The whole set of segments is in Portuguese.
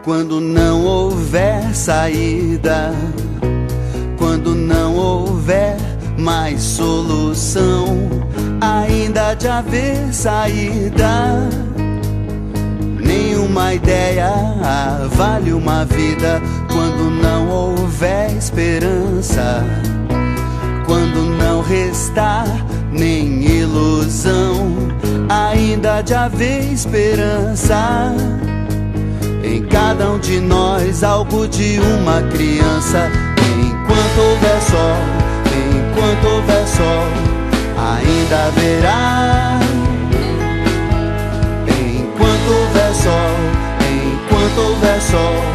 Quando não houver saída, quando não houver mais solução, ainda há de haver saída. Nenhuma ideia vale uma vida quando não houver esperança, quando não restar nem ilusão, ainda há de haver esperança. Em cada um de nós algo de uma criança. Enquanto houver sol, enquanto houver sol, ainda haverá. Enquanto houver sol, enquanto houver sol.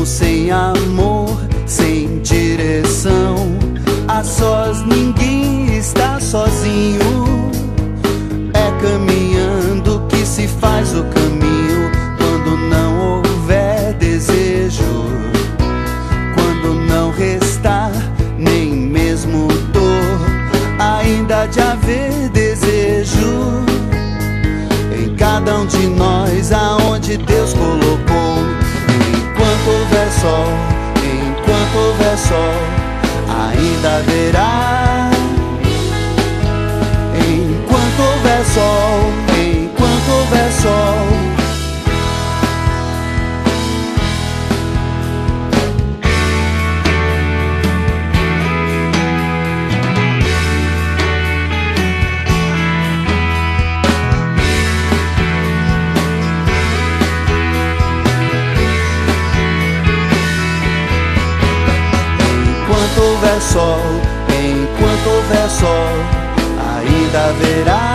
Sem amor, sem direção, a sós ninguém está sozinho. É caminhando que se faz o caminho. Quando não houver desejo, quando não restar nem mesmo dor, ainda há de haver desejo. Em cada um de nós, aonde Deus colocou. Enquanto houver sol, enquanto houver sol, ainda haverá. Enquanto houver sol, enquanto houver sol. Enquanto houver sol, enquanto houver sol, ainda haverá.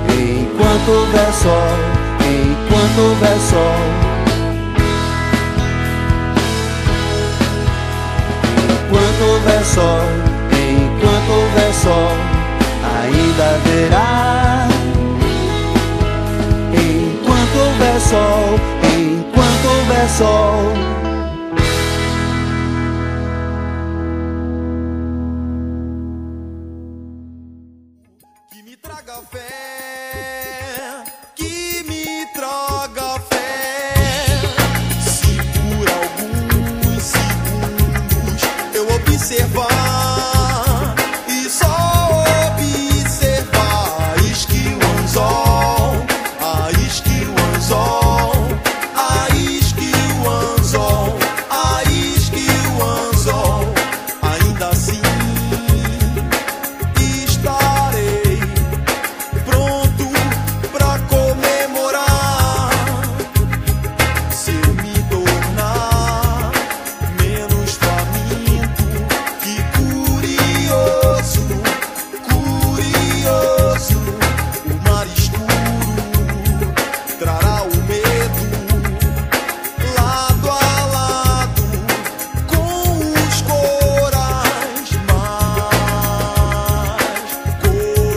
Enquanto houver sol, enquanto houver sol. Enquanto houver sol, enquanto houver sol, ainda haverá. Enquanto houver sol, enquanto houver sol. Observar e só observar. Isque o anzol, a isque o anzol, a isque o anzol, a isque o anzol. Ainda assim estarei pronto pra comemorar. Se eu me tornar menos faminto, que curioso, curioso, o mar escuro trará o medo lado a lado com os corais mais coloridos.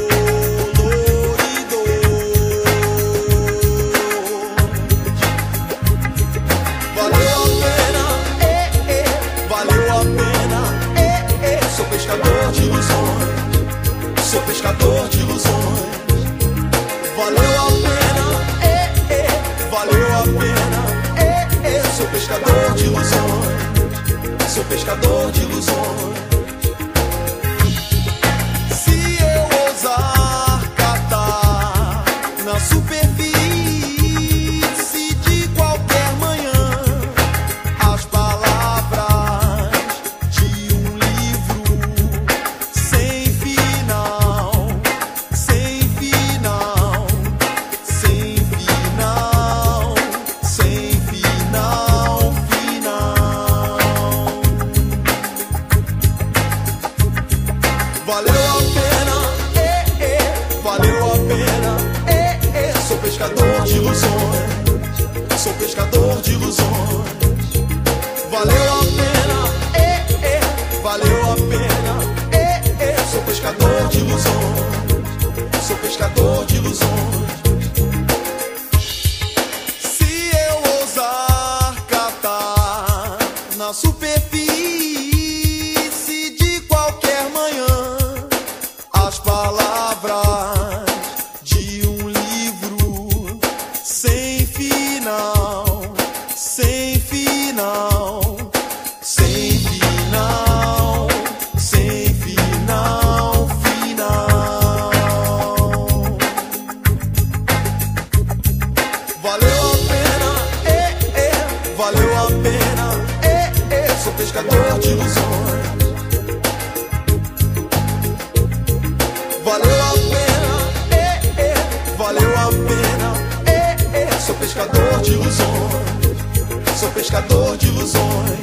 Valeu a pena, valeu a pena. Sou pescador de ilusões, sou pescador de ilusões. Valeu a pena, valeu a pena. Sou pescador de ilusões, sou pescador de ilusões. Se eu ousar catar na superfície de qualquer manhã as palavras de um livro sem final, sem final, sem final, sem final, final. Valeu a pena, valeu a pena. Sou pescador de ilusões, sou pescador de ilusões. Valeu a pena, valeu a pena. Sou pescador de ilusões, sou pescador de ilusões. pescador de ilusões. Valeu a pena, valeu a pena, sou pescador de ilusões, sou pescador de ilusões.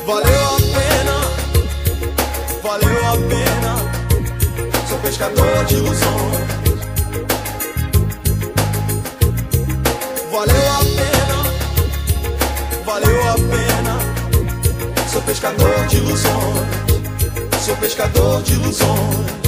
Valeu a pena, sou pescador de ilusões. Valeu a pena, sou pescador de ilusões, sou pescador de ilusões.